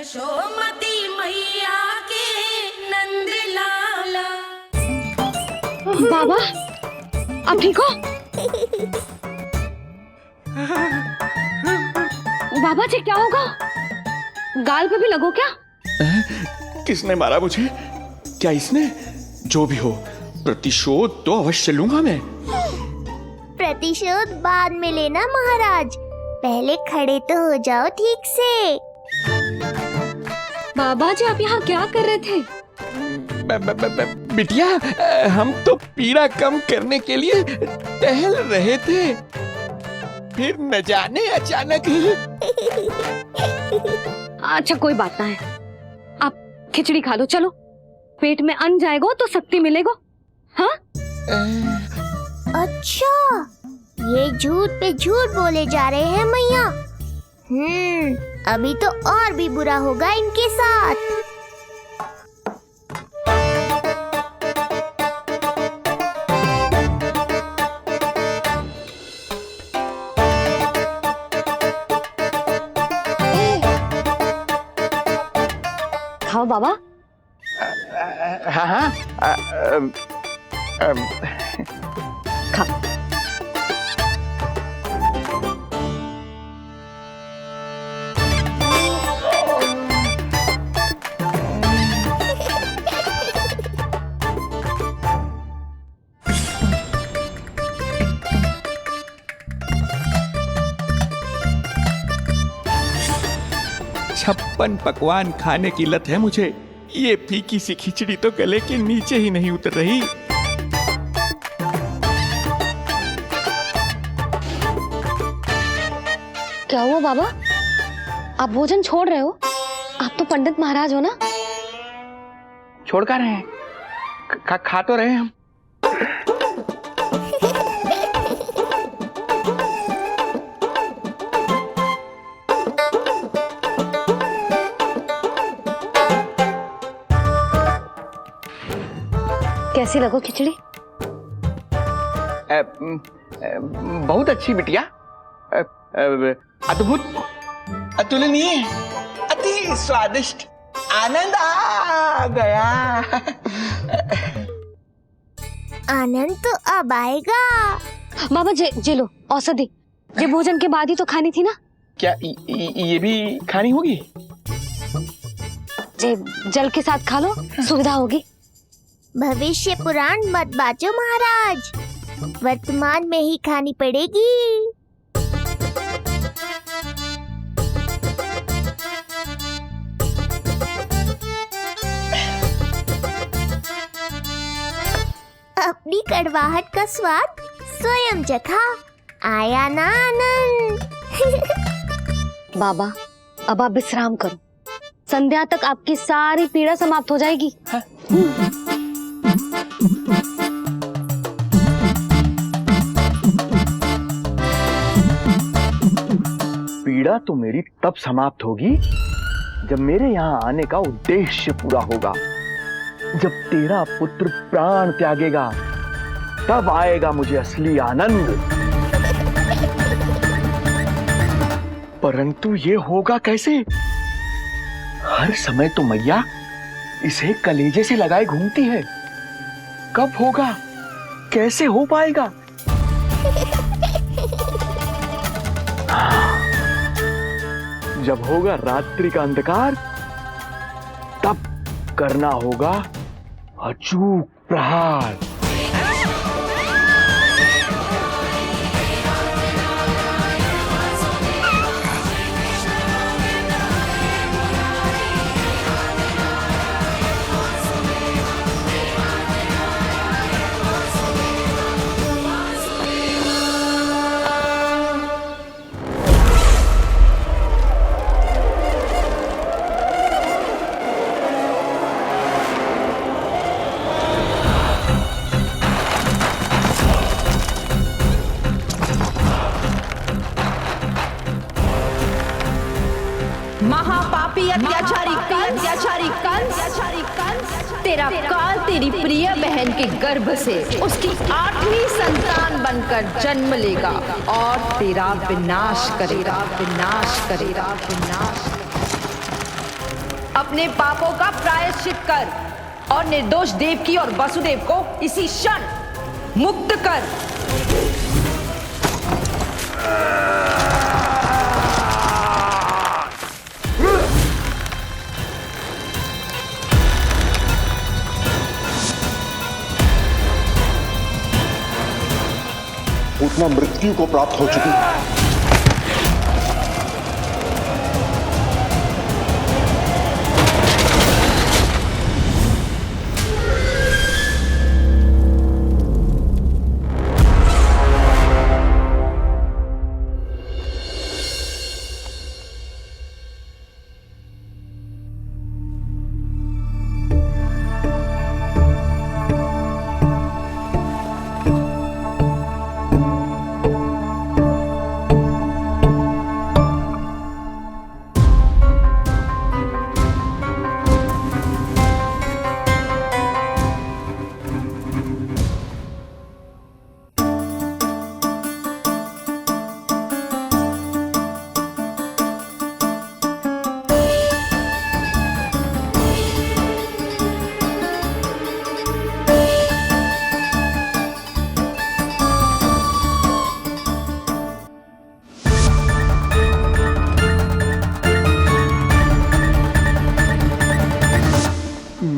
यशोमती मैया के नंद लाला। बाबा आप ठीक हो? बाबा जी क्या होगा? गाल पे भी लगो क्या? किसने मारा मुझे? क्या इसने? जो भी हो, प्रतिशोध तो अवश्य लूंगा मैं। प्रतिशोध बाद में लेना महाराज, पहले खड़े तो हो जाओ ठीक से। बाबा जी आप यहाँ क्या कर रहे थे? बिटिया, हम तो पीड़ा कम करने के लिए टहल रहे थे, फिर न जाने अचानक। अच्छा कोई बात ना है, आप खिचड़ी खा लो, चलो पेट में अन्न जाएगा तो शक्ति मिलेगा। हाँ? अच्छा, ये झूठ पे झूठ बोले जा रहे हैं मैया। अभी तो और भी बुरा होगा इनके साथ। खाओ बाबा। हाँ हाँ, खाओ। छप्पन पकवान खाने की लत है मुझे। ये फीकी सी खिचड़ी तो गले के नीचे ही नहीं उतर रही। क्या हुआ बाबा? आप भोजन छोड़ रहे हो? आप तो पंडित महाराज हो ना? छोड़ कर रहे हैं, खा तो रहे हैं हम। कैसी लगो खिचड़ी? बहुत अच्छी बिटिया, अद्भुत, अतुलनीय, अति स्वादिष्ट, आनंद आ गया। आनंद तो अब आएगा। बाबा जे लो औषधि, ये भोजन के बाद ही तो खानी थी ना? क्या ये भी खानी होगी? जे जल के साथ खा लो, सुविधा होगी। भविष्य पुराण मत बाजो महाराज, वर्तमान में ही खानी पड़ेगी। अपनी कड़वाहट का स्वाद स्वयं चखा, आया ना आनंद। बाबा अब आप विश्राम करो, संध्या तक आपकी सारी पीड़ा समाप्त हो जाएगी। पीड़ा तो मेरी तब समाप्त होगी जब मेरे यहाँ आने का उद्देश्य पूरा होगा। जब तेरा पुत्र प्राण त्यागेगा, तब आएगा मुझे असली आनंद। परंतु ये होगा कैसे? हर समय तो मैया इसे कलेजे से लगाए घूमती है। कब होगा? कैसे हो पाएगा? जब होगा रात्रि का अंधकार, तब करना होगा अचूक प्रहार। महापापी अत्याचारी कंस, तेरा काल तेरी प्रिय बहन के गर्भ से उसकी 8वीं संतान बनकर जन्म लेगा और तेरा विनाश करेगा। अपने पापों का प्रायश्चित कर और निर्दोष देवकी और वसुदेव को इसी क्षण मुक्त कर। उतना मृत्यु को प्राप्त हो चुकी है।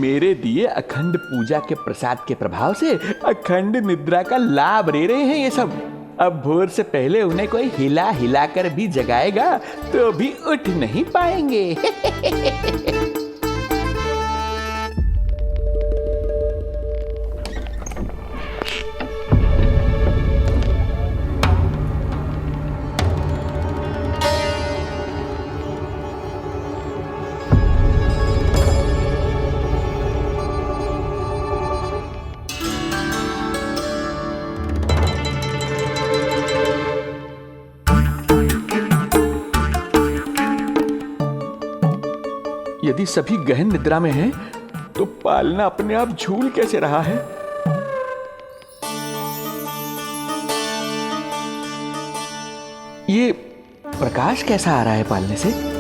मेरे दिए अखंड पूजा के प्रसाद के प्रभाव से अखंड निद्रा का लाभ ले रहे हैं ये सब। अब भोर से पहले उन्हें कोई हिला हिला कर भी जगाएगा तो भी उठ नहीं पाएंगे। यदि सभी गहन निद्रा में हैं, तो पालना अपने आप झूल कैसे रहा है? ये प्रकाश कैसा आ रहा है पालने से?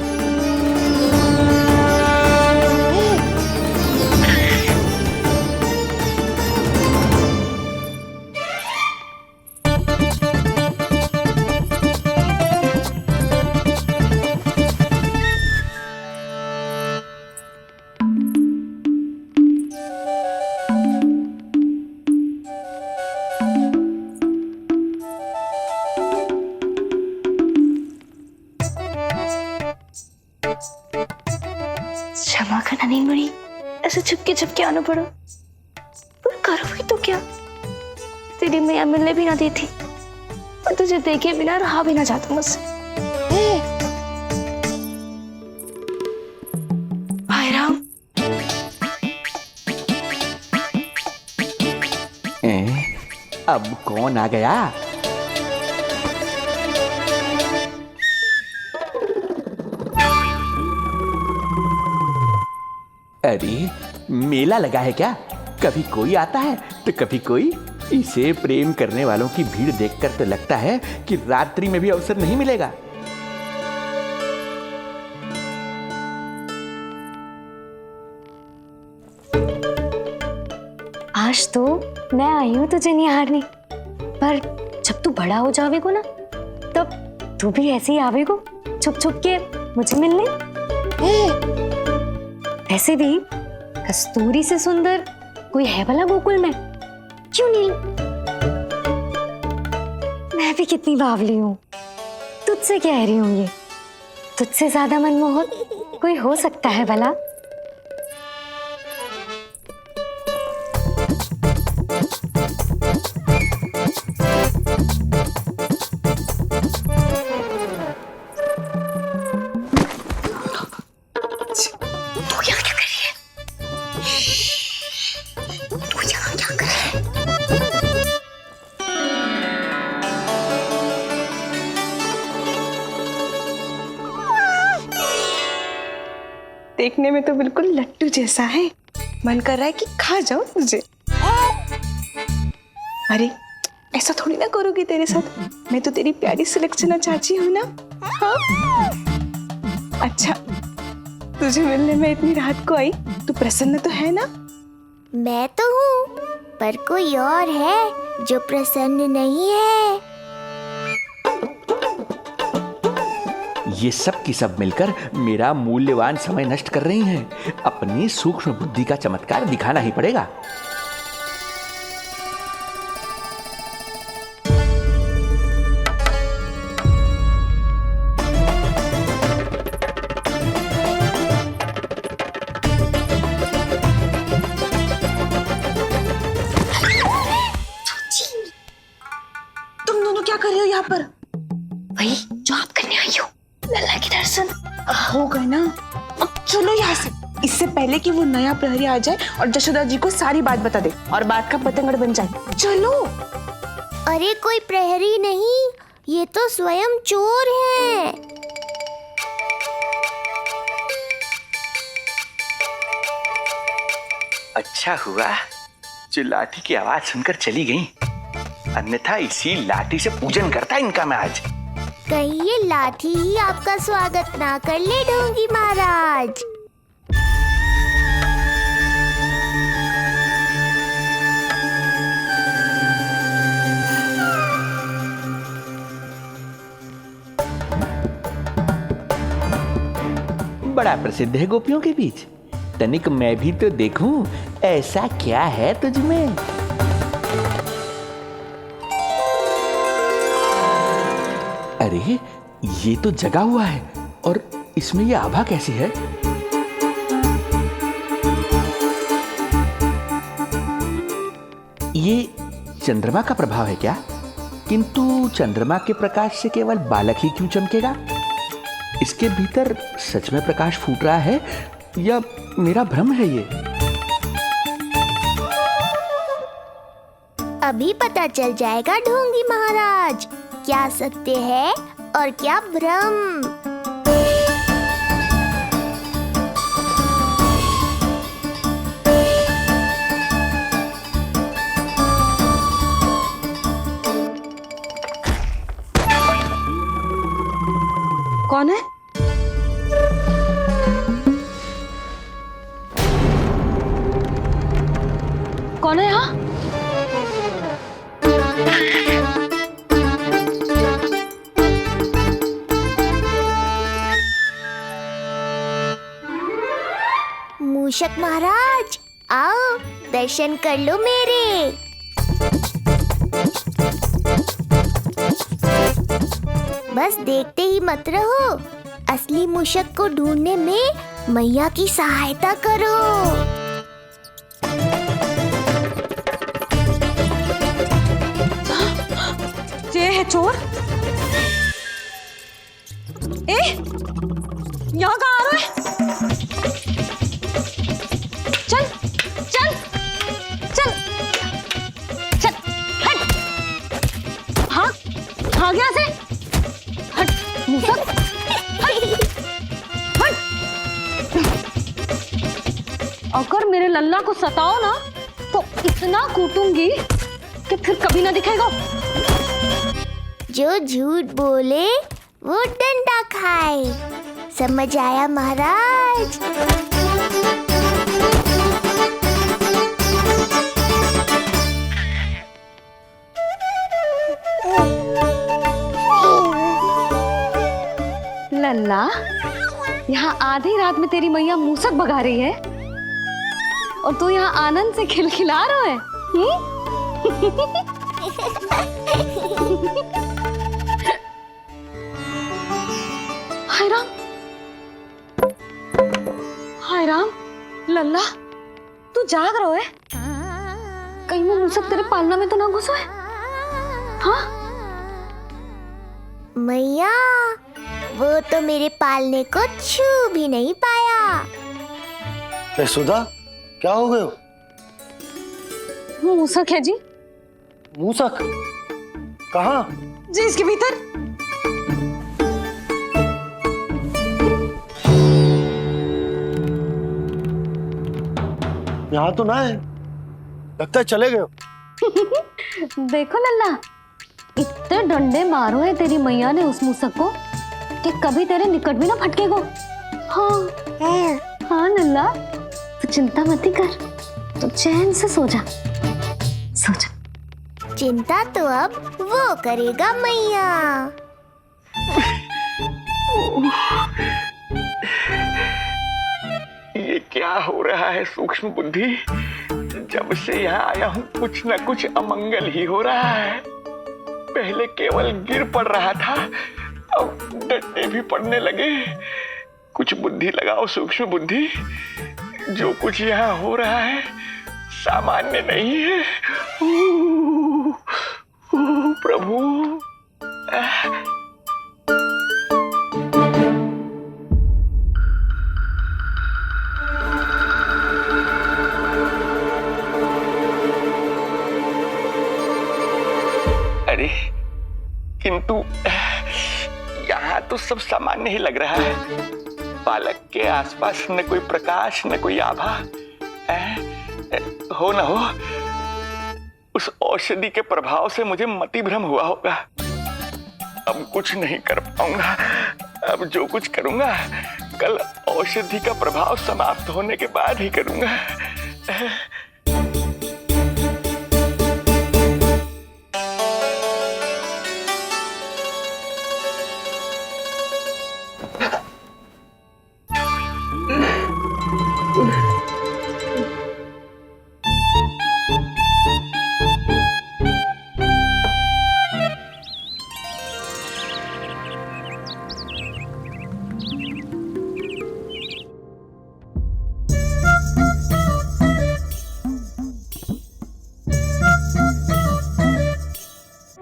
क्षमा करना नहीं मरी, ऐसे छुपके आना पड़ा। पर करो भी तो क्या, तेरी मैया मिलने भी ना देती और तुझे देखे बिना रहा भी ना जाता मुझसे। भाई राम, अब कौन आ गया? अरे मेला लगा है क्या? कभी कोई आता है तो कभी कोई। इसे प्रेम करने वालों की भीड़ देखकर तो लगता है कि रात्रि में भी अवसर नहीं मिलेगा। आज तो मैं आई हूँ तुझे निहारने, पर जब तू बड़ा हो जावेगो ना, तब तू भी ऐसे ही आवेगो छुप छुप के मुझे मिलने। ऐसे भी कस्तूरी से सुंदर कोई है भला गोकुल में? क्यों नहीं? मैं भी कितनी बावली हूँ, तुझसे कह रही हूँ ये। तुझसे ज्यादा मनमोहक कोई हो सकता है भला? देखने में तो बिल्कुल लट्टू जैसा है, मन कर रहा है कि खा जाओ तुझे। अरे ऐसा थोड़ी ना करोगी तेरे साथ, मैं तो तेरी प्यारी सुलक्षणा चाची हूँ ना। हाँ? अच्छा तुझे मिलने में इतनी रात को आई, तू प्रसन्न तो है ना? मैं तो हूँ, पर कोई और है जो प्रसन्न नहीं है। ये सब की सब मिलकर मेरा मूल्यवान समय नष्ट कर रही हैं। अपनी सूक्ष्म बुद्धि का चमत्कार दिखाना ही पड़ेगा। तुम दोनों क्या कर रहे हो यहाँ पर? वही जो आप करने आई हो, लल्ला के दर्शन। हो गए ना, अब चलो यहाँ से, इससे पहले कि वो नया प्रहरी आ जाए और जशोदा जी को सारी बात बता दे और बात का पतंगड़ बन जाए। चलो। अरे कोई प्रहरी नहीं, ये तो स्वयं चोर है। अच्छा हुआ जो लाठी की आवाज सुनकर चली गई, अन्यथा इसी लाठी से पूजन करता इनका मैं आज। कहीं ये लाठी ही आपका स्वागत ना कर ले ढोंगी महाराज। बड़ा प्रसिद्ध है गोपियों के बीच। तनिक मैं भी तो देखूं ऐसा क्या है तुझमें। अरे ये तो जगा हुआ है, और इसमें ये आभा कैसी है? ये चंद्रमा का प्रभाव है क्या? किंतु चंद्रमा के प्रकाश से केवल बालक ही क्यों चमकेगा? इसके भीतर सच में प्रकाश फूट रहा है या मेरा भ्रम है ये? अभी पता चल जाएगा ढोंगी महाराज, क्या सत्य है और क्या भ्रम। कौन है? कौन है यहाँ? मूषक महाराज, आओ दर्शन कर लो मेरे। बस देखते ही मत रहो, असली मूषक को ढूंढने में मैया की सहायता करो। ये है चोर। ए, यहाँ कहाँ आ रहा है? चल, चल, चल, चल, हट। हाँ, भाग यहाँ से। हट, मूसक, हट, हट। अगर मेरे लल्ला को सताओ ना, तो इतना कूटूंगी कि फिर कभी ना दिखेगा। जो झूठ बोले वो डंडा खाए, समझ आया महाराज? लल्ला, यहाँ आधी रात में तेरी मैया मूसक भगा रही है और तू यहाँ आनंद से खिलखिला रहा है। हाय राम, हाय राम। लल्ला, तू जाग रहा है? कहीं वो मूसक तेरे पालना में तो ना घुसा है? हाँ? मैया, वो तो मेरे पालने को छू भी नहीं पाया। सुधा, क्या हो गए हो? वो मूसक है जी। मूसक? कहाँ? जी इसके भीतर। यहाँ तो ना है, लगता है चले गए हो। देखो लल्ला, इतने डंडे मारो है तेरी मैया ने उस मूसक को कि कभी तेरे निकट भी ना फटकेगा। हाँ। हाँ लल्ला, तू चिंता मत कर, तू चैन से सो जा, सो जा। चिंता तो अब वो करेगा मैया। ये क्या हो रहा है सूक्ष्म बुद्धि? जब से यहाँ आया हूँ कुछ न कुछ अमंगल ही हो रहा है। पहले केवल गिर पड़ रहा था, अब डंडे भी पड़ने लगे। कुछ बुद्धि लगाओ सूक्ष्म बुद्धि, जो कुछ यहाँ हो रहा है सामान्य नहीं है। प्रभु, अरे किंतु यहाँ तो सब सामान्य ही लग रहा है। बालक के आसपास न कोई प्रकाश न कोई आभा। हो न हो उस औषधि के प्रभाव से मुझे मति भ्रम हुआ होगा। अब कुछ नहीं कर पाऊंगा। अब जो कुछ करूंगा कल औषधि का प्रभाव समाप्त होने के बाद ही करूंगा।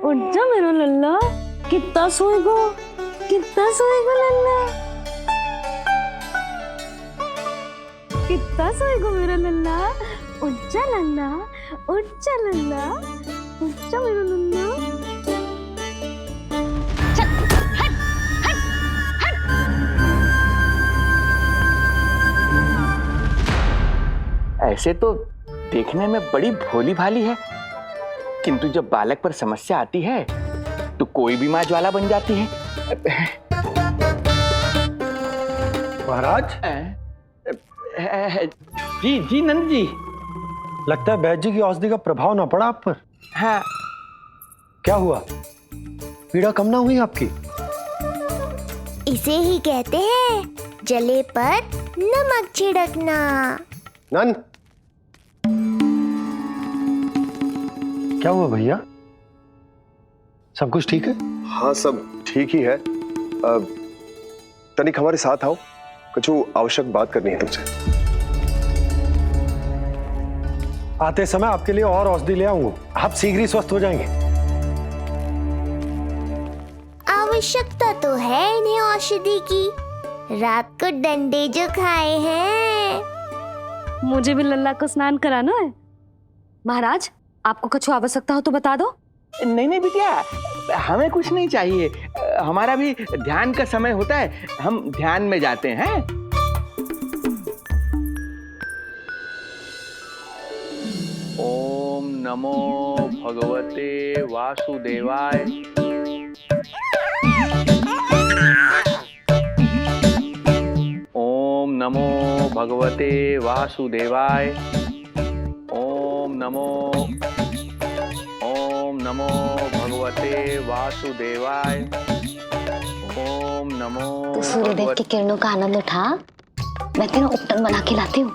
उठ जा मेरा लल्ला, कितना सोएगो, कितना सोएगो लल्ला, कितना सोएगो मेरा लल्ला। उठ जा लल्ला, उठ जा लल्ला, उठ जा मेरा लल्ला। चल, हट, हट, हट। ऐसे तो देखने में बड़ी भोली भाली है, किंतु जब बालक पर समस्या आती है तो कोई भी माँ ज्वाला बन जाती है। महाराज, जी जी नंद जी। लगता है वैद्य जी की औषधि का प्रभाव ना पड़ा आप पर। हाँ। क्या हुआ? पीड़ा कम ना हुई आपकी? इसे ही कहते हैं जले पर नमक छिड़कना। नंद, क्या हुआ भैया? सब कुछ ठीक है? हाँ सब ठीक ही है। तनिक हमारे साथ आओ, कुछ आवश्यक बात करनी है तुमसे। आते समय आपके लिए और औषधि ले आऊंगा, आप शीघ्र ही स्वस्थ हो जाएंगे। आवश्यकता तो है इन्हें औषधि की। रात को डंडे जो खाए हैं। मुझे भी लल्ला को स्नान कराना है। महाराज, आपको कुछ आवश्यकता हो तो बता दो। नहीं नहीं बिटिया, हमें कुछ नहीं चाहिए। हमारा भी ध्यान का समय होता है, हम ध्यान में जाते हैं। ओम नमो भगवते वासुदेवाय। ओम नमो भगवते वासुदेवाय। ओम नमो भगवते वासुदेवाय। ओम नमो। तो सूर्यदेव की किरणों का आनंद उठा, मैं तेरा उपटन बना के लाती हूँ।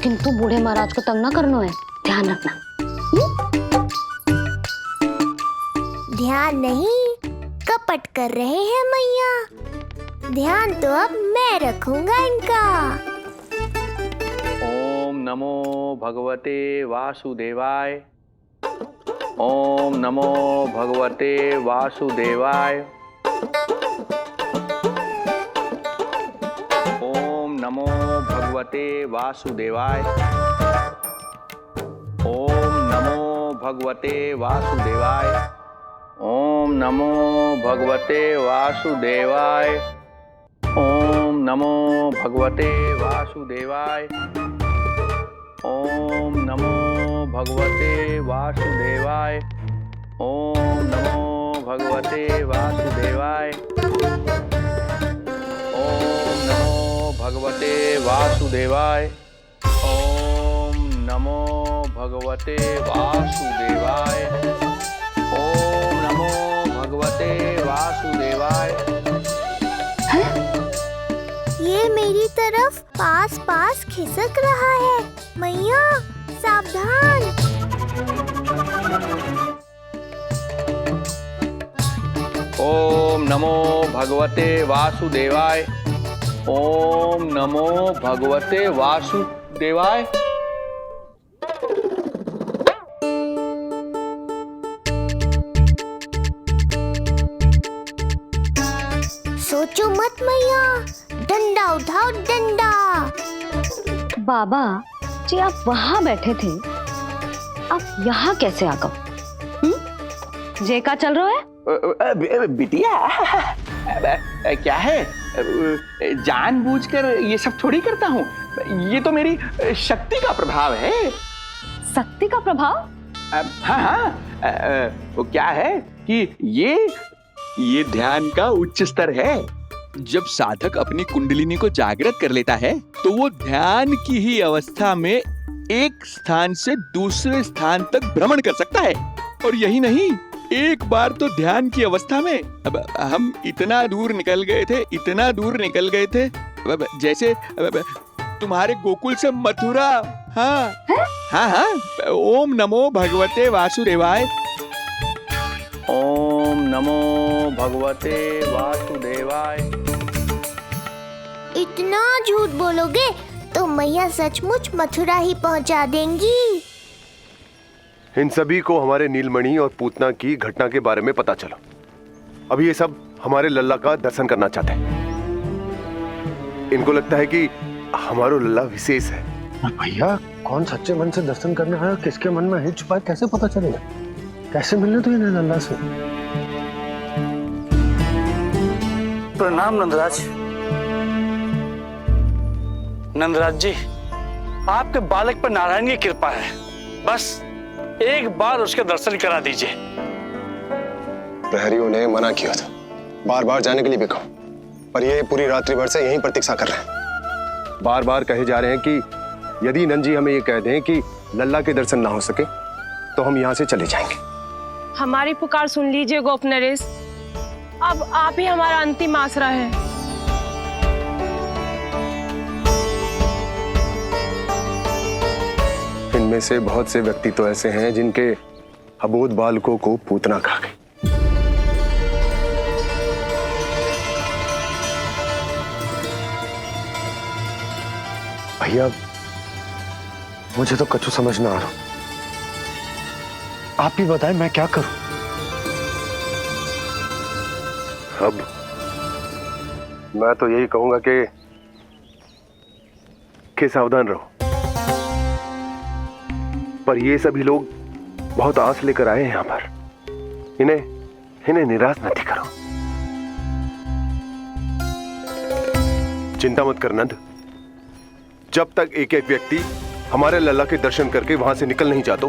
किंतु बूढ़े महाराज को तंग ना करना है, ध्यान रखना। ध्यान नहीं, कपट कर रहे हैं मैया। ध्यान तो अब मैं रखूंगा इनका। ओम नमो भगवते वासुदेवाय। ओम नमो भगवते वासुदेवाय। ओम नमो भगवते वासुदेवाय। ओम नमो भगवते वासुदेवाय। ओम नमो भगवते वासुदेवाय। ओम नमो भगवते वासुदेवाय। ओम नमो भगवते वासुदेवाय। ओम नमो भगवते वासुदेवाय। ओम नमो भगवते वासुदेवाय। ओम नमो भगवते वासुदेवाय। ओम नमो भगवते वासुदेवाय। ये मेरी तरफ पास पास खिसक रहा है। मैया सावधान। ओम नमो भगवते वासुदेवाय। ओम नमो भगवते वासुदेवाय। सोचो मत मैया, डंडा उठाओ डंडा। बाबा जी आप वहां बैठे थे, आप यहाँ कैसे आ गए? जे का चल रहा है? बिटिया क्या है, जानबूझकर ये सब थोड़ी करता हूँ। ये तो मेरी शक्ति का प्रभाव है। शक्ति का प्रभाव? हाँ हाँ, वो क्या है कि ये ध्यान का उच्च स्तर है। जब साधक अपनी कुंडलिनी को जागृत कर लेता है तो वो ध्यान की ही अवस्था में एक स्थान से दूसरे स्थान तक भ्रमण कर सकता है। और यही नहीं, एक बार तो ध्यान की अवस्था में अब हम इतना दूर निकल गए थे जैसे तुम्हारे गोकुल से मथुरा। हाँ हाँ हाँ। ओम नमो भगवते वासुदेवाय। ओम नमो भगवते वासुदेवाय। इतना झूठ बोलोगे तो मैया सचमुच मथुरा ही पहुंचा देंगी। इन सभी को हमारे नीलमणि और पूतना की घटना के बारे में पता चला। अभी ये सब हमारे लल्ला का दर्शन करना चाहते हैं। इनको लगता है कि हमारा लल्ला विशेष है। भैया कौन सच्चे मन से दर्शन करने आया, किसके मन में है छुपा कैसे पता चलेगा? कैसे मिलने तो इन्हें लल्ला से? प्रणाम नंदराज। नंदराज जी, आपके बालक पर नारायण की कृपा है। बस एक बार उसके दर्शन करा दीजिए। प्रहरियों ने मना किया था, बार बार जाने के लिए भी कहा, पर ये पूरी रात्रि भर से यहीं प्रतीक्षा कर रहे हैं। बार बार कहे जा रहे हैं कि यदि नंद जी हमें ये कह दें कि लल्ला के दर्शन ना हो सके तो हम यहाँ से चले जाएंगे। हमारी पुकार सुन लीजिए गोप नरेश, अब आप ही हमारा अंतिम आसरा है। इनमें से बहुत से व्यक्ति तो ऐसे हैं जिनके अबोध बालकों को पूतना खा गई। भैया मुझे तो कछु समझ ना आ रहा। आप ही बताएं मैं क्या करूं? अब मैं तो यही कहूंगा कि सावधान रहो। पर ये सभी लोग बहुत आस लेकर आए हैं यहाँ पर। इन्हें निराश मत करो। चिंता मत कर नंद, जब तक एक एक व्यक्ति हमारे लल्ला के दर्शन करके वहां से निकल नहीं जाता,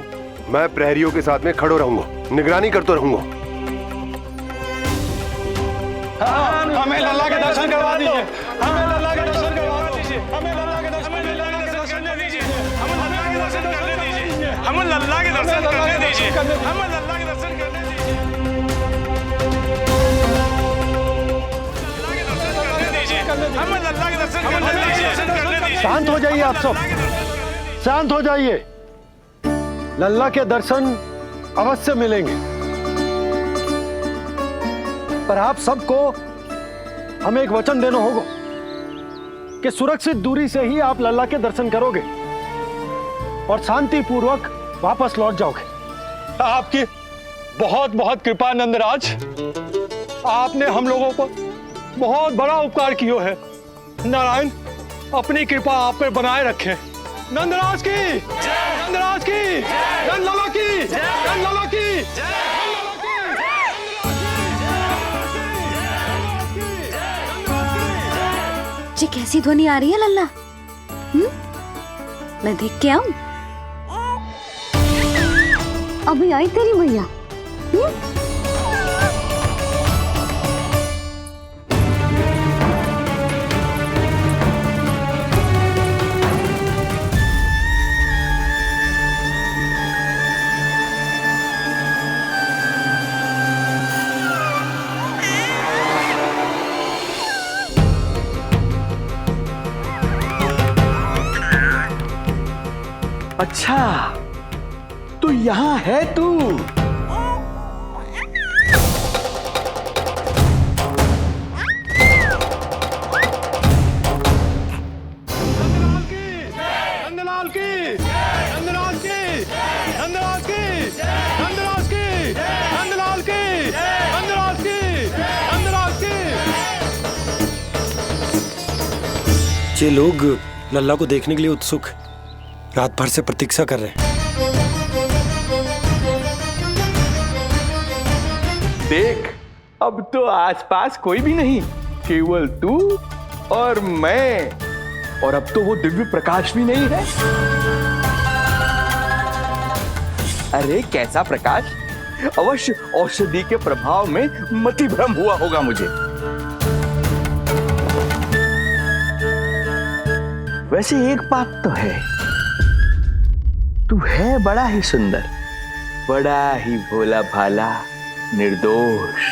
मैं प्रहरियों के साथ में खड़ो रहूंगा, निगरानी करता रहूंगा। हमें लल्ला के दर्शन करवा दीजिए, हमें लल्ला के दर्शन करवा दीजिए, हमें लल्ला के दर्शन करने दीजिए, हमें लल्ला के दर्शन करने दीजिए, हमें लल्ला के दर्शन करने दीजिए, हमें लल्ला के दर्शन करने दीजिए, हमें लल्ला के दर्शन करने दीजिए। शांत हो जाइए आप सब, शांत हो जाइए। लल्ला के दर्शन अवश्य मिलेंगे, पर आप सबको हमें एक वचन देना होगा कि सुरक्षित दूरी से ही आप लल्ला के दर्शन करोगे और शांति पूर्वक वापस लौट जाओगे। आपकी बहुत बहुत कृपा नंदराज, आपने हम लोगों को बहुत बड़ा उपकार किया है। नारायण अपनी कृपा आप पे बनाए रखे। नंदराज की, नंदराज की, नंदलाला की, नंदलाला की। ये कैसी ध्वनि आ रही है लल्ला? मैं देख के आऊं? अभी आई तेरी मैया। अच्छा, तो यहाँ है तू। ये लोग लल्ला को देखने के लिए उत्सुक रात भर से प्रतीक्षा कर रहे हैं। देख, अब तो आसपास कोई भी नहीं, केवल तू और मैं। और अब तो वो दिव्य प्रकाश भी नहीं है। अरे कैसा प्रकाश? अवश्य औषधि के प्रभाव में मतिभ्रम हुआ होगा मुझे। वैसे एक बात तो है, तू है बड़ा ही सुंदर, बड़ा ही भोला भाला, निर्दोष।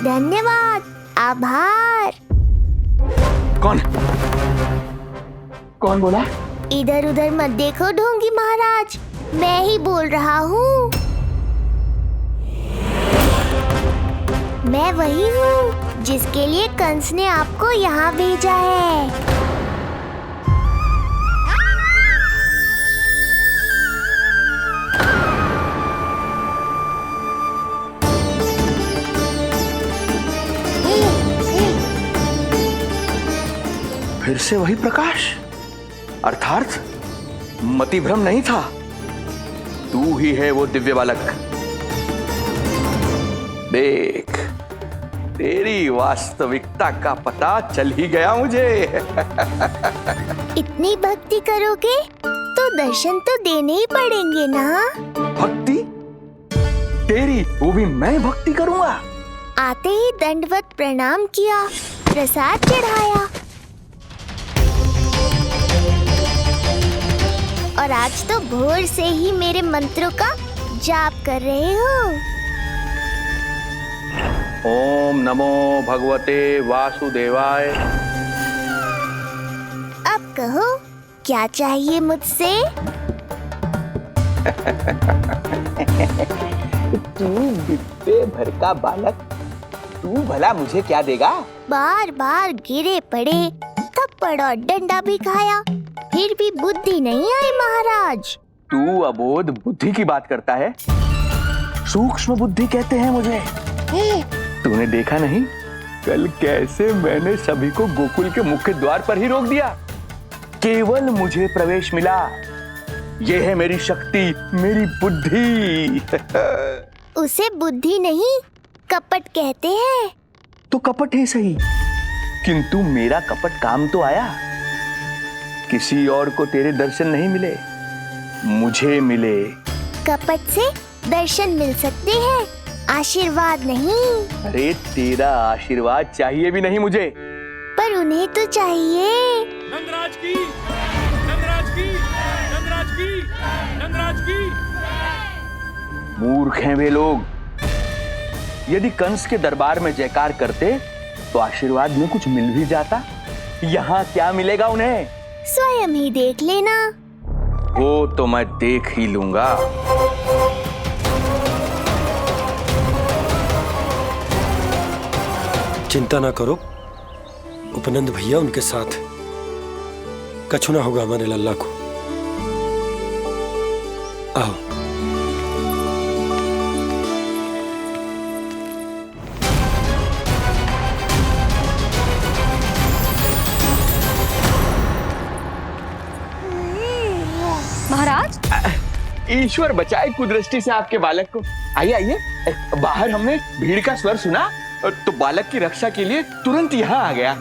धन्यवाद, आभार। कौन कौन बोला? इधर उधर मत देखो ढोंगी महाराज, मैं ही बोल रहा हूँ। मैं वही हूँ जिसके लिए कंस ने आपको यहाँ भेजा है। फिर से वही प्रकाश, अर्थात मतिभ्रम नहीं था, तू ही है वो दिव्य बालक। देख, तेरी वास्तविकता का पता चल ही गया मुझे। इतनी भक्ति करोगे तो दर्शन तो देने ही पड़ेंगे ना। भक्ति? तेरी? वो भी मैं भक्ति करूंगा? आते ही दंडवत प्रणाम किया, प्रसाद चढ़ाया, और आज तो भोर से ही मेरे मंत्रों का जाप कर रहे हो। ओम नमो भगवते वासुदेवाय। अब कहो, क्या चाहिए मुझसे? तू बित्ते भर का बालक, तू भला मुझे क्या देगा? बार बार गिरे पड़े, थप्पड़ और डंडा भी खाया, फिर भी बुद्धि नहीं आई महाराज। तू अबोध बुद्धि की बात करता है? सूक्ष्म बुद्धि कहते हैं मुझे। तूने देखा नहीं कल कैसे मैंने सभी को गोकुल के मुख्य द्वार पर ही रोक दिया? केवल मुझे प्रवेश मिला। यह है मेरी शक्ति, मेरी बुद्धि। उसे बुद्धि नहीं, कपट कहते हैं। तो कपट ही सही, किंतु मेरा कपट काम तो आया। किसी और को तेरे दर्शन नहीं मिले, मुझे मिले। कपट से दर्शन मिल सकते हैं, आशीर्वाद नहीं। अरे तेरा आशीर्वाद चाहिए भी नहीं मुझे। पर उन्हें तो चाहिए। नंदराज की, नंदराज की, नंदराज की, नंदराज की। मूर्ख हैं वे लोग। यदि कंस के दरबार में जयकार करते तो आशीर्वाद में कुछ मिल भी जाता। यहाँ क्या मिलेगा उन्हें? स्वयं ही देख लेना। वो तो मैं देख ही लूंगा। चिंता ना करो, उपनंद भैया उनके साथ, कछु ना होगा हमारे लल्ला को। आओ। महाराज, ईश्वर बचाए कुदृष्टि से आपके बालक को। आइए आइए, बाहर हमने भीड़ का स्वर सुना तो बालक की रक्षा के लिए तुरंत यहाँ आ गया।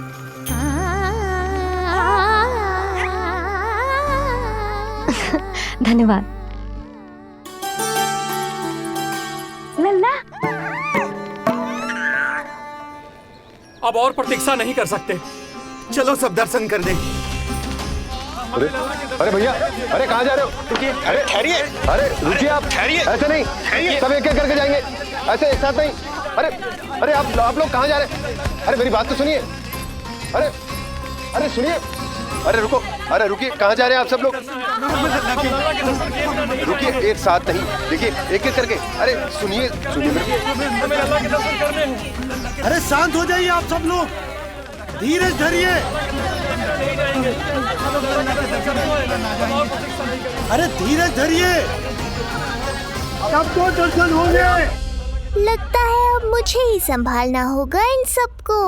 धन्यवाद। लल्ला, अब और प्रतीक्षा नहीं कर सकते, चलो सब दर्शन कर दें। अरे भैया, अरे कहाँ जा रहे हो? अरे ठहरिए, अरे रुकिए आप, ठहरिए। ऐसे नहीं, सब एक एक करके जाएंगे, ऐसे एक साथ नहीं। अरे अरे आप लोग कहाँ जा रहे हैं? अरे मेरी बात तो सुनिए। अरे अरे सुनिए, अरे रुको। अरे रुकिए, कहाँ जा रहे हैं आप सब लोग? रुकिए, एक साथ नहीं, देखिए एक एक करके। अरे सुनिए सुनिए। अरे शांत हो जाइए आप सब लोग, धीरज धरिए। अरे धीरज धरिए, सबको दर्शन होंगे। लगता है अब मुझे ही संभालना होगा इन सबको।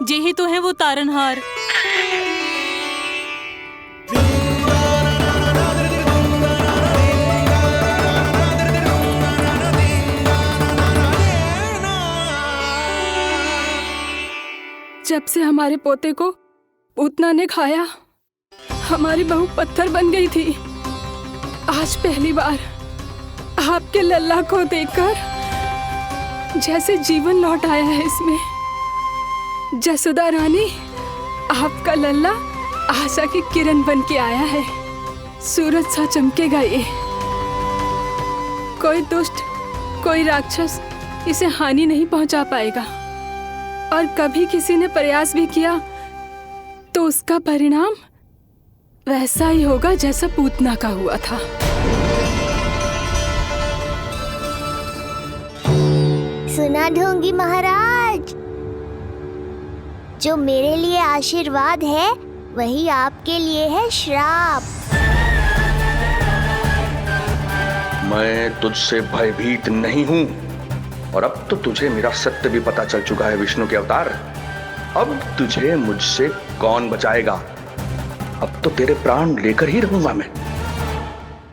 यही तो है वो तारनहार। जब से हमारे पोते को पूतना ने खाया, हमारी बहू पत्थर बन गई थी। आज पहली बार आपके लल्ला को देखकर जैसे जीवन लौट आया है इसमें। जसोदा रानी, आपका लल्ला आशा की किरण बन के आया है। सूरज सा चमकेगा ये। कोई दुष्ट, कोई राक्षस इसे हानि नहीं पहुंचा पाएगा। और कभी किसी ने प्रयास भी किया तो उसका परिणाम वैसा ही होगा जैसा पूतना का हुआ था। सुना ढोंगी महाराज, जो मेरे लिए आशीर्वाद है वही आपके लिए है श्राप। मैं तुझसे भयभीत नहीं हूं, और अब तो तुझे मेरा सत्य भी पता चल चुका है विष्णु के अवतार। अब तुझे मुझसे कौन बचाएगा? अब तो तेरे प्राण लेकर ही रहूंगा मैं।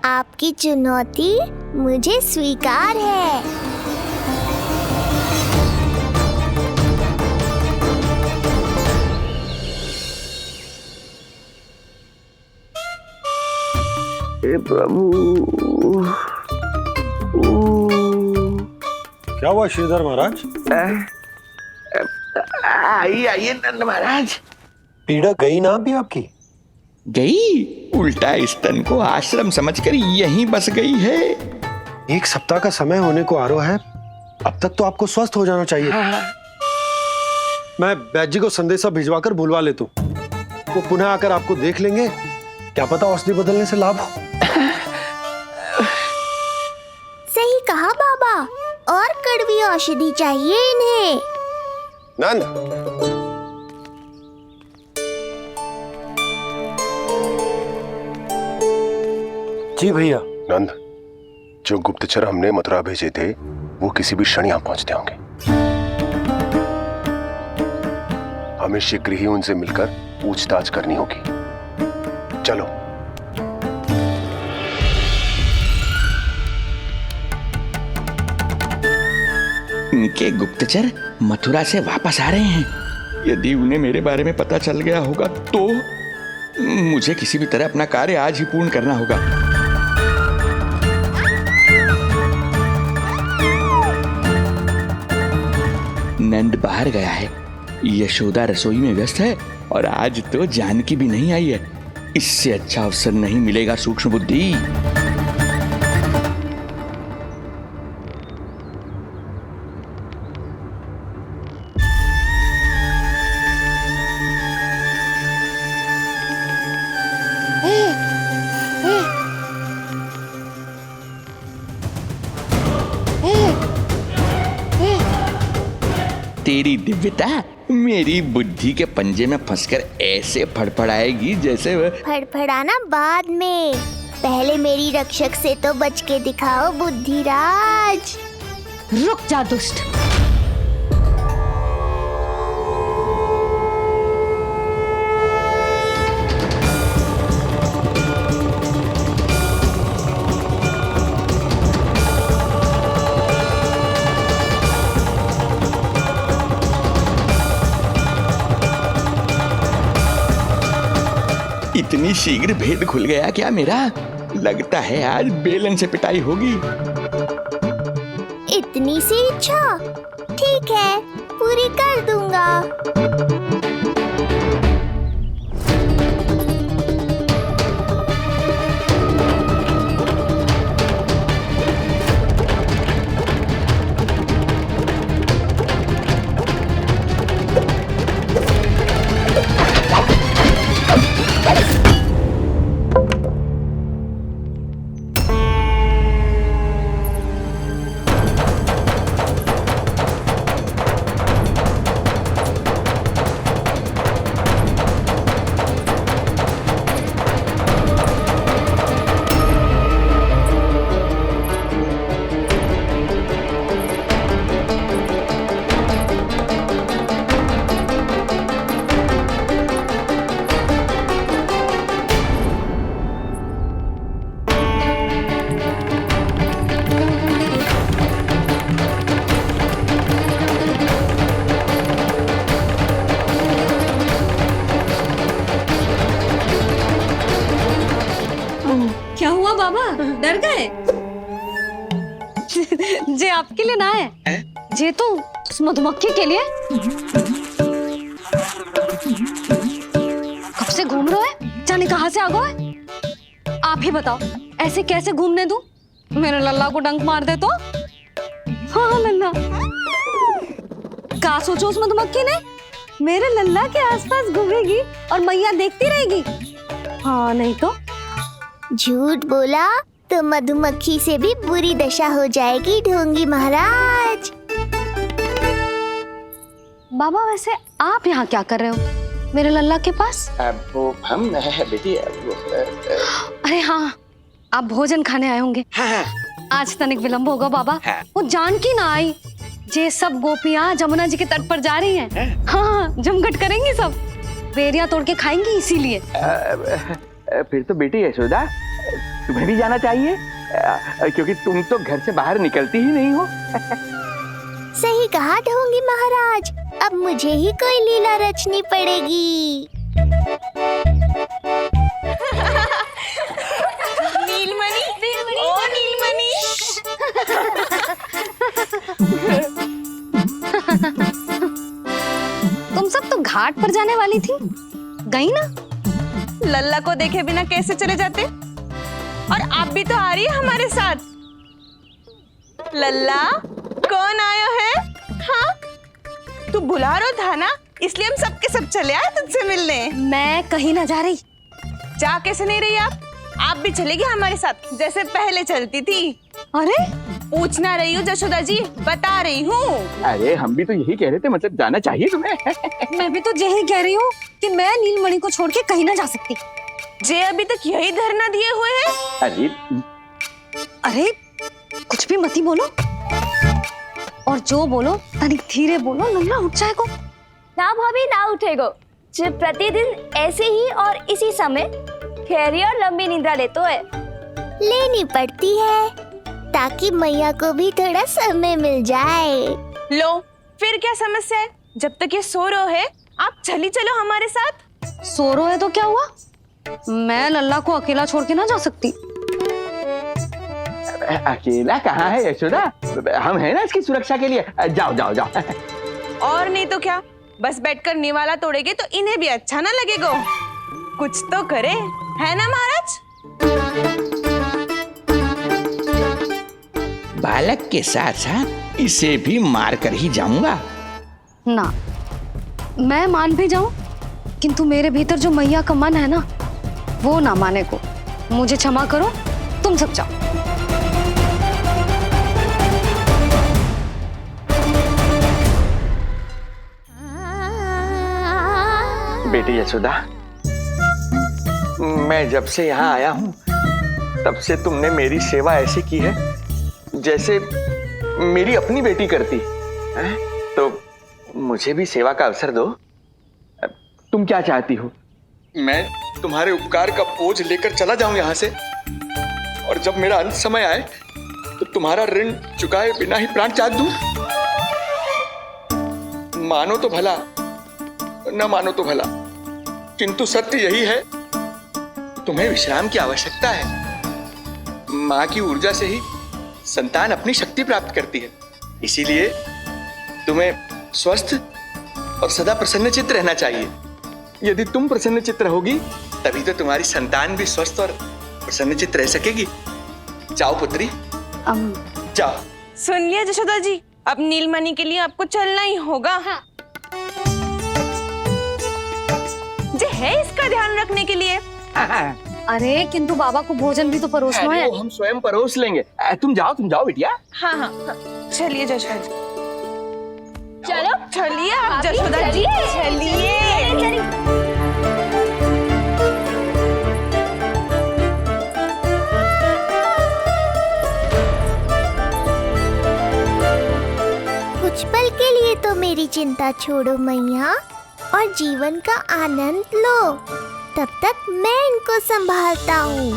आपकी चुनौती मुझे स्वीकार है। प्रभु, क्या हुआ श्रीधर महाराज? आइए नंद महाराज। पीड़ा गई ना अभी आपकी? गई? उल्टा स्तन को आश्रम समझकर यहीं बस गई है। 1 सप्ताह का समय होने को आ रहा है, अब तक तो आपको स्वस्थ हो जाना चाहिए। मैं बैद जी को संदेशा भिजवाकर बुलवा लेता हूं। वो पुनः आकर आपको देख लेंगे, क्या पता औषधि बदलने से लाभ हो। सही कहा बाबा, और कड़वी औषधि चाहिए इन्हें। नंद, जी भैया। नंद, जो गुप्तचर हमने मथुरा भेजे थे वो किसी भी क्षण यहां पहुंचते होंगे। हमें शीघ्र ही उनसे मिलकर पूछताछ करनी होगी। चलो। इनके गुप्तचर मथुरा से वापस आ रहे हैं। यदि उन्हें मेरे बारे में पता चल गया होगा तो मुझे किसी भी तरह अपना कार्य आज ही पूर्ण करना होगा। नंद बाहर गया है, यशोदा रसोई में व्यस्त है, और आज तो जानकी भी नहीं आई है। इससे अच्छा अवसर नहीं मिलेगा सूक्ष्म बुद्धि। तेरी दिव्यता मेरी बुद्धि के पंजे में फंसकर ऐसे फड़फड़ाएगी जैसे वह। फड़फड़ाना बाद में, पहले मेरी रक्षक से तो बच के दिखाओ बुद्धिराज। रुक जा दुष्ट। इतनी शीघ्र भेद खुल गया क्या मेरा? लगता है आज बेलन से पिटाई होगी। इतनी सी इच्छा? ठीक है, पूरी कर दूंगा। क्या हुआ बाबा, डर गए? जे आपके लिए ना है, जे तो उस मधुमक्खी के लिए। कब से घूम रहे हो? जाने कहाँ से आ गए? आप ही बताओ, ऐसे कैसे घूमने दूं? मेरे लल्ला को डंक मार दे तो? हाँ लल्ला, क्या सोचो उस मधुमक्खी ने? मेरे लल्ला के आसपास घूमेगी और मैया देखती रहेगी। हाँ नहीं तो? झूठ बोला तो मधुमक्खी से भी बुरी दशा हो जाएगी ढोंगी महाराज। बाबा वैसे आप यहाँ क्या कर रहे हो मेरे लल्ला के पास? वो हम बेटी अरे हाँ, आप भोजन खाने आए होंगे। हाँ। आज तनिक विलंब होगा बाबा। हाँ। वो जानकी ना आई, जे सब गोपियाँ जमुना जी के तट पर जा रही हैं। हाँ, जमघट करेंगी सब, बेरिया तोड़ के खाएंगी इसीलिए। फिर तो बेटी यशोदा तुम्हें भी जाना चाहिए, क्योंकि तुम तो घर से बाहर निकलती ही नहीं हो। सही कहा ढोंगी महाराज, अब मुझे ही कोई लीला रचनी पड़ेगी। नीलमणि, ओ नीलमणि। तुम सब तो घाट पर जाने वाली थी, गई ना? लल्ला को देखे बिना कैसे चले जाते? और आप भी तो आ रही है हमारे साथ। लल्ला, कौन आया है? हाँ, तू बुला रहा था ना, इसलिए हम सबके सब चले आए तुझसे मिलने। मैं कहीं ना जा रही। जा कैसे नहीं रही आप भी चलेगी हमारे साथ जैसे पहले चलती थी। अरे पूछना रही हूँ जशोदा जी, बता रही हूँ। अरे हम भी तो यही कह रहे थे, मतलब जाना चाहिए तुम्हें। मैं भी तो यही कह रही हूँ कि मैं नीलमणि को छोड़ के कहीं ना जा सकती। जे अभी तक यही धरना दिए हुए हैं। अरे कुछ भी मत ही बोलो, और जो बोलो तनिक धीरे बोलो, लल्ला उठ जाएगा। ना भाभी ना उठेगो, जो प्रतिदिन ऐसे ही और इसी समय गहरी और लंबी निद्रा लेते है। लेनी पड़ती है ताकि मैया को भी थोड़ा समय मिल जाए। लो फिर क्या समस्या है? जब तक ये सो रहे है आप चली चलो हमारे साथ। सो रहे है तो क्या हुआ? मैं लल्ला को अकेला छोड़ के ना जा सकती। अकेला कहाँ है यशोदा, हम हैं ना इसकी सुरक्षा के लिए। जाओ जाओ जाओ। और नहीं तो क्या, बस बैठकर निवाला तोड़ेगे तो इन्हें भी अच्छा ना लगेगा। कुछ तो करे, है ना महाराज? बालक के साथ साथ इसे भी मार कर ही जाऊंगा। ना, मैं मान भी जाऊं, किंतु मेरे भीतर जो मैया का मन है ना, वो ना माने को। मुझे क्षमा करो, तुम सब जाओ। बेटी यशोदा, मैं जब से यहाँ आया हूँ तब से तुमने मेरी सेवा ऐसी की है जैसे मेरी अपनी बेटी करती है। तो मुझे भी सेवा का अवसर दो। तुम क्या चाहती हो? मैं तुम्हारे उपकार का बोझ लेकर चला जाऊं यहाँ से, और जब मेरा अंत समय आए तो तुम्हारा ऋण चुकाए बिना ही प्राण त्याग दूं? मानो तो भला, न मानो तो भला, किंतु सत्य यही है, तुम्हें विश्राम की आवश्यकता है। माँ की ऊर्जा से ही संतान अपनी शक्ति प्राप्त करती है, इसीलिए तुम्हें स्वस्थ और सदा प्रसन्नचित्त रहना चाहिए। यदि तुम प्रसन्नचित्त रहोगी तभी तो तुम्हारी संतान भी स्वस्थ और प्रसन्नचित्त रह सकेगी। जाओ पुत्री, जाओ। सुन लिया जशोदा जी, अब नीलमणि के लिए आपको चलना ही होगा। हाँ। जे है इसका ध्यान रखने के लिए। अरे किंतु बाबा को भोजन भी तो परोसना है। हम स्वयं परोस लेंगे। तुम जाओ बिटिया। हाँ हाँ, चलिए जशोदा जी। चलो चलिए आप जशोदा जी, चलिए। कुछ पल के लिए तो मेरी चिंता छोड़ो मैया और जीवन का आनंद लो। तब तक मैं इनको संभालता हूँ।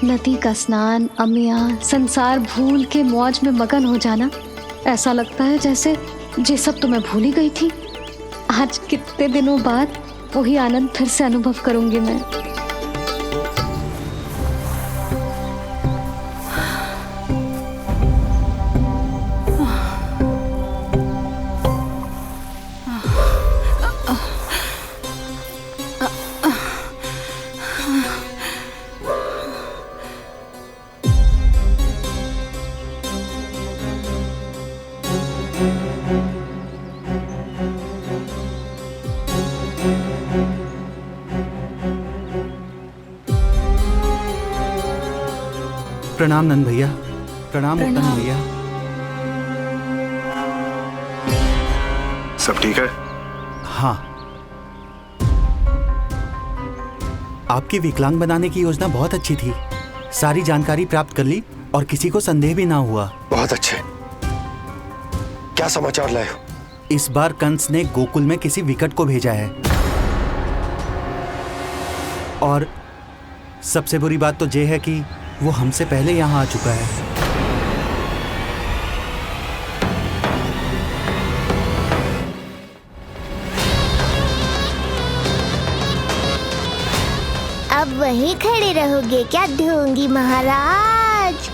नदी का स्नान, अमिया, संसार भूल के मौज में मगन हो जाना, ऐसा लगता है जैसे ये सब तो मैं भूल ही गई थी। आज कितने दिनों बाद वही आनंद फिर से अनुभव करूंगी मैं। प्रणाम नंद भैया। प्रणाम उत्तम भैया। सब ठीक है? हाँ। आपकी विकलांग बनाने की योजना बहुत अच्छी थी। सारी जानकारी प्राप्त कर ली और किसी को संदेह भी ना हुआ। बहुत अच्छे। क्या समाचार लाए हो? इस बार कंस ने गोकुल में किसी विकट को भेजा है, और सबसे बुरी बात तो ये है कि वो हमसे पहले यहाँ आ चुका है। अब वहीं खड़े रहोगे क्या ढोंगी महाराज?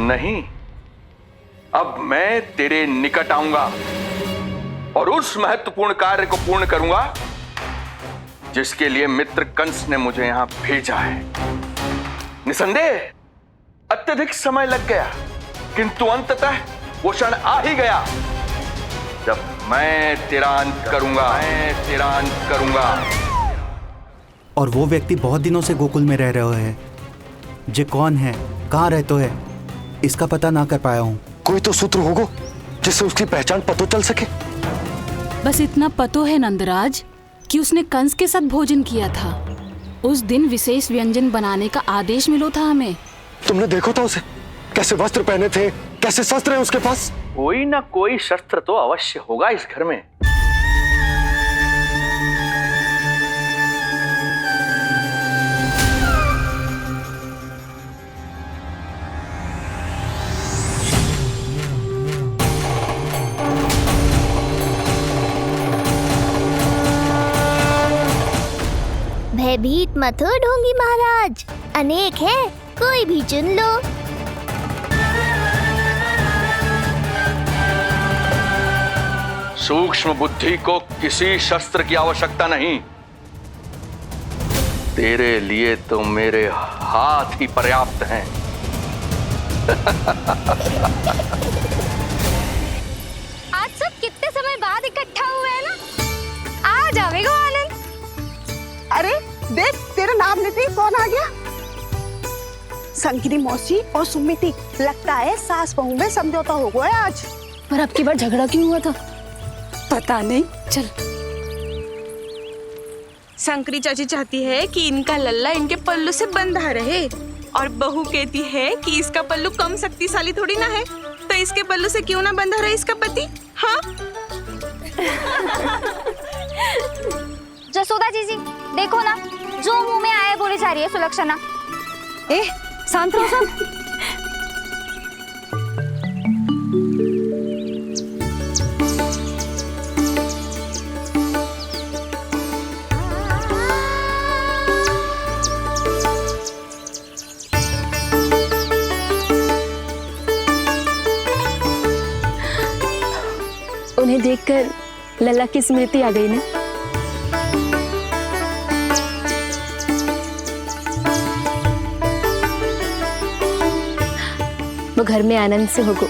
नहीं, अब मैं तेरे निकट आऊंगा और उस महत्वपूर्ण कार्य को पूर्ण करूंगा जिसके लिए मित्र कंस ने मुझे यहां भेजा है। निसंदेह अत्यधिक समय लग गया, किंतु अंततः वो क्षण आ ही गया जब मैं तेरा अंत करूंगा। और वो व्यक्ति बहुत दिनों से गोकुल में रह रहे हैं। जे कौन है, कहाँ रहते है, इसका पता ना कर पाया हूँ। कोई तो सूत्र होगा जिससे उसकी पहचान पता चल सके। बस इतना पतो है नंदराज कि उसने कंस के साथ भोजन किया था। उस दिन विशेष व्यंजन बनाने का आदेश मिलो था हमें। तुमने देखो था उसे, कैसे वस्त्र पहने थे, कैसे शस्त्र है उसके पास? कोई ना कोई शस्त्र तो अवश्य होगा इस घर में। भयभीत मत हो ढोंगी महाराज, अनेक है, कोई भी चुन लो। सूक्ष्म बुद्धि को किसी शस्त्र की आवश्यकता नहीं। तेरे लिए तो मेरे हाथ ही पर्याप्त हैं। आज सब कितने समय बाद इकट्ठा हुए हैं ना, आ जाएगा आनंद। अरे देख, तेरा नाम लेते ही कौन आ गया? संगीनी मौसी और सुमिति, लगता है सास बहू में समझौता हो गया आज। पर अब की बार झगड़ा क्यों हुआ था? पता नहीं। चल। शंकरी चाची चाहती है कि इनका लल्ला इनके पल्लू से बंधा रहे, और बहू कहती है कि इसका पल्लू कम शक्तिशाली थोड़ी ना है, तो इसके पल्लू से क्यों ना बंधा रहे इसका पति। हाँ जसोदा जीजी, देखो ना, जो मुंह में आए बोली जा रही है सुलक्षणा। ए, शांत रहो सब। उन्हें देखकर लल्ला की स्मृति आ गई ना। वो घर में आनंद से होगो।